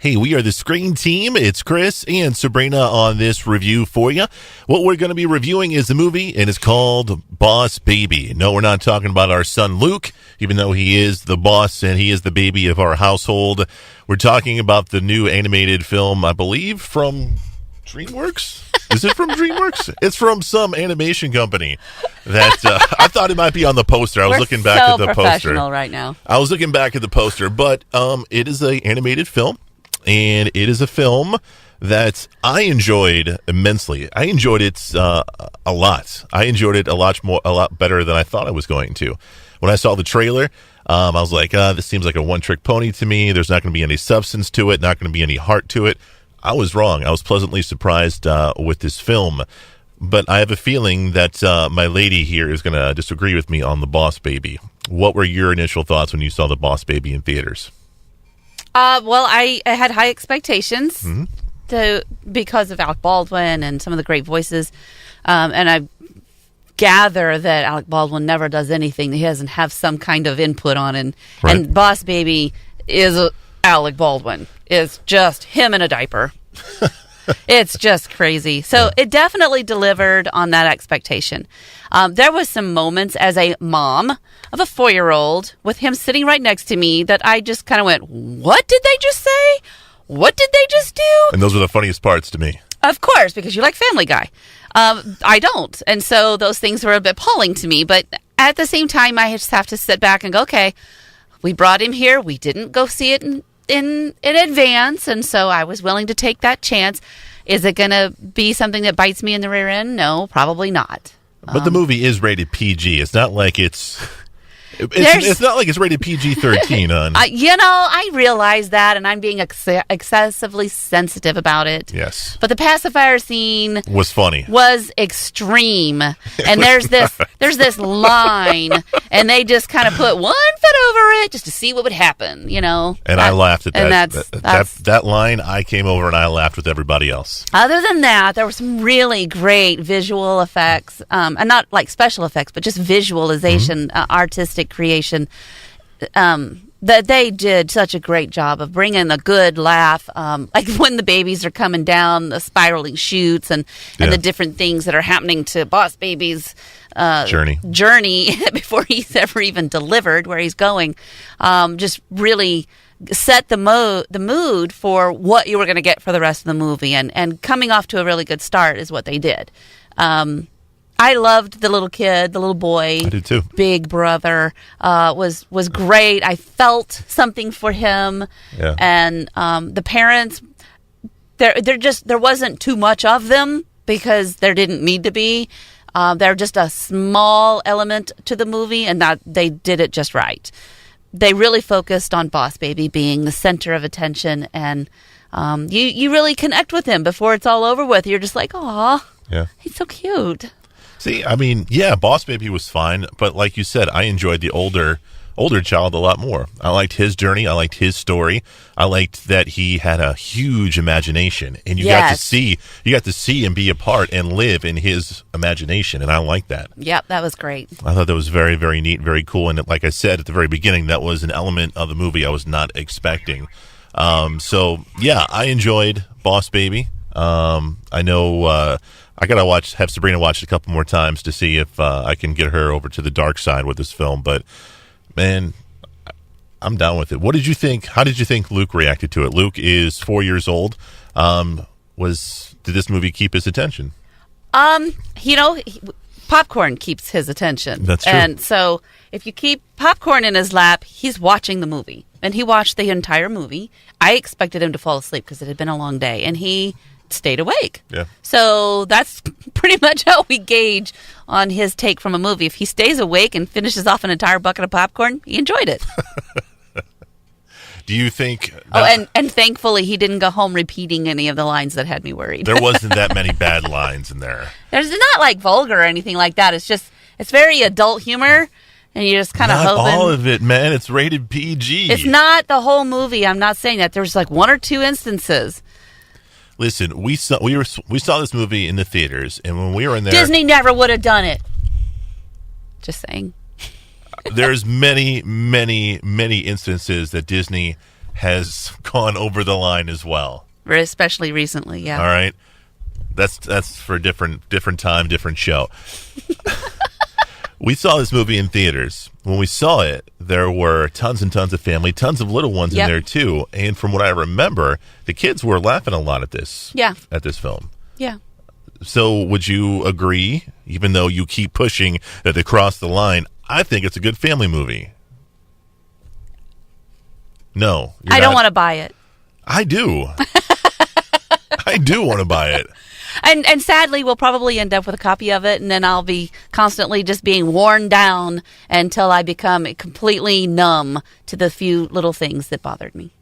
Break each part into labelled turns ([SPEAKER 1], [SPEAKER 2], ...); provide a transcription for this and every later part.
[SPEAKER 1] Hey, we are the Screen Team. It's Chris and Sabrina on this review for you. What we're going to be reviewing is the movie, and it's called Boss Baby. No, we're not talking about our son Luke, even though he is the boss and he is the baby of our household. We're talking about the new animated film, I believe, from DreamWorks. Is it from DreamWorks? It's from some animation company that I thought it might be on the poster. I was looking back at the poster.
[SPEAKER 2] Professional right now.
[SPEAKER 1] I was looking back at the poster, but it is an animated film. And it is a film that I enjoyed immensely. I enjoyed it a lot. I enjoyed it a lot better than I thought I was going to. When I saw the trailer, I was like, this seems like a one-trick pony to me. There's not going to be any substance to it, not going to be any heart to it. I was wrong. I was pleasantly surprised with this film. But I have a feeling that my lady here is going to disagree with me on The Boss Baby. What were your initial thoughts when you saw The Boss Baby in theaters?
[SPEAKER 2] Well, I had high expectations because of Alec Baldwin and some of the great voices. And I gather that Alec Baldwin never does anything that he doesn't have some kind of input on. And Boss Baby is Alec Baldwin. It's just him in a diaper. It's just crazy. So it definitely delivered on that expectation. There was some moments as a mom of a 4-year-old with him sitting right next to me that I just kind of went, what did they just say? What did they just do?
[SPEAKER 1] And those were the funniest parts to me.
[SPEAKER 2] Of course, because you like Family Guy. I don't. And so those things were a bit appalling to me. But at the same time, I just have to sit back and go, okay, we brought him here. We didn't go see it in advance, and so I was willing to take that chance. Is it going to be something that bites me in the rear end? No, probably not.
[SPEAKER 1] But the movie is rated PG. It's not like it's not like it's rated PG-13 on.
[SPEAKER 2] I realize that, and I'm being excessively sensitive about it.
[SPEAKER 1] Yes.
[SPEAKER 2] But the pacifier scene
[SPEAKER 1] was funny.
[SPEAKER 2] Was extreme. And there's this line, and they just kind of put one foot over it just to see what would happen, And
[SPEAKER 1] I laughed at that.
[SPEAKER 2] And
[SPEAKER 1] that line, I came over and I laughed with everybody else.
[SPEAKER 2] Other than that, there were some really great visual effects, and not like special effects, but just visualization, artistic creation, that they did such a great job of bringing a good laugh, like when the babies are coming down the spiraling chutes and the different things that are happening to Boss Baby's journey before he's ever even delivered where he's going, just really set the mood for what you were going to get for the rest of the movie, and coming off to a really good start is what they did. I loved the little kid, the little boy.
[SPEAKER 1] I did too.
[SPEAKER 2] Big brother was great. I felt something for him, and the parents. There wasn't too much of them because there didn't need to be. They're just a small element to the movie, and that they did it just right. They really focused on Boss Baby being the center of attention, and you really connect with him before it's all over with. You're just like, aw, he's so cute.
[SPEAKER 1] See, I mean, Boss Baby was fine, but like you said, I enjoyed the older child a lot more. I liked his journey. I liked his story. I liked that he had a huge imagination, and you got to see and be a part and live in his imagination, and I liked that. Yep,
[SPEAKER 2] that was great.
[SPEAKER 1] I thought that was very, very neat, very cool, and like I said at the very beginning, that was an element of the movie I was not expecting. I enjoyed Boss Baby. I know I gotta have Sabrina watch it a couple more times to see if I can get her over to the dark side with this film. But man, I'm down with it. What did you think? How did you think Luke reacted to it? Luke is 4 years old. Did this movie keep his attention?
[SPEAKER 2] Popcorn keeps his attention.
[SPEAKER 1] That's true.
[SPEAKER 2] And so if you keep popcorn in his lap, he's watching the movie. And he watched the entire movie. I expected him to fall asleep because it had been a long day, and he stayed awake.
[SPEAKER 1] Yeah.
[SPEAKER 2] So that's pretty much how we gauge on his take from a movie. If he stays awake and finishes off an entire bucket of popcorn, he enjoyed it.
[SPEAKER 1] Do you think...
[SPEAKER 2] and thankfully he didn't go home repeating any of the lines that had me worried.
[SPEAKER 1] There wasn't that many bad lines in there.
[SPEAKER 2] There's not like vulgar or anything like that. It's very adult humor, and you just kind of hoping...
[SPEAKER 1] Not all of it, man. It's rated PG.
[SPEAKER 2] It's not the whole movie. I'm not saying that. There's like one or two instances.
[SPEAKER 1] Listen, we saw this movie in the theaters, and when we were in there...
[SPEAKER 2] Disney never would have done it. Just saying.
[SPEAKER 1] There's many, many, many instances that Disney has gone over the line as well.
[SPEAKER 2] Especially recently, yeah.
[SPEAKER 1] All right. That's for a different time, different show. We saw this movie in theaters. When we saw it, there were tons and tons of family, tons of little ones in there too. And from what I remember, the kids were laughing a lot at this.
[SPEAKER 2] Yeah.
[SPEAKER 1] At this film.
[SPEAKER 2] Yeah.
[SPEAKER 1] So would you agree, even though you keep pushing that they crossed the line, I think it's a good family movie. No.
[SPEAKER 2] I don't want to buy it.
[SPEAKER 1] I do. I do want to buy it.
[SPEAKER 2] And sadly, we'll probably end up with a copy of it, and then I'll be constantly just being worn down until I become completely numb to the few little things that bothered me.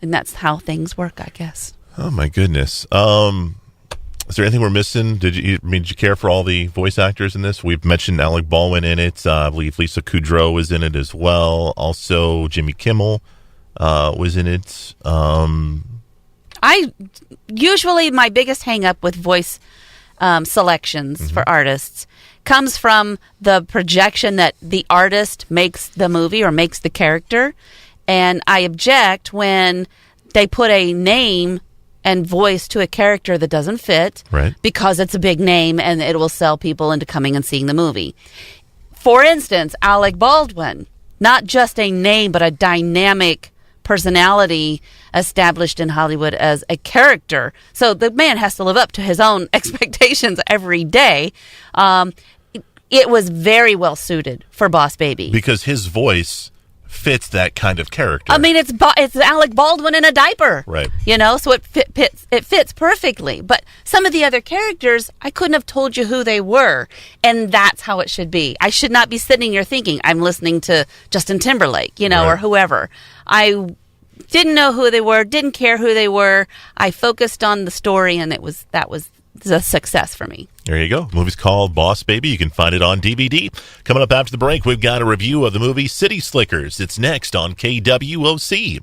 [SPEAKER 2] And that's how things work, I guess.
[SPEAKER 1] Oh, my goodness. Is there anything we're missing? Did you care for all the voice actors in this? We've mentioned Alec Baldwin in it. I believe Lisa Kudrow was in it as well. Also, Jimmy Kimmel was in it.
[SPEAKER 2] Usually my biggest hang up with voice selections for artists comes from the projection that the artist makes the movie or makes the character. And I object when they put a name and voice to a character that doesn't fit,
[SPEAKER 1] right,
[SPEAKER 2] because it's a big name and it will sell people into coming and seeing the movie. For instance, Alec Baldwin, not just a name, but a dynamic personality established in Hollywood as a character. So the man has to live up to his own expectations every day. It was very well suited for Boss Baby.
[SPEAKER 1] Because his voice fits that kind of character.
[SPEAKER 2] I mean, it's Alec Baldwin in a diaper.
[SPEAKER 1] Right.
[SPEAKER 2] So it fits perfectly. But some of the other characters, I couldn't have told you who they were. And that's how it should be. I should not be sitting here thinking I'm listening to Justin Timberlake,
[SPEAKER 1] right,
[SPEAKER 2] or whoever. I didn't know who they were, didn't care who they were. I focused on the story, and that was a success for me.
[SPEAKER 1] There you go. The movie's called Boss Baby. You can find it on DVD. Coming up after the break, we've got a review of the movie City Slickers. It's next on KWOC.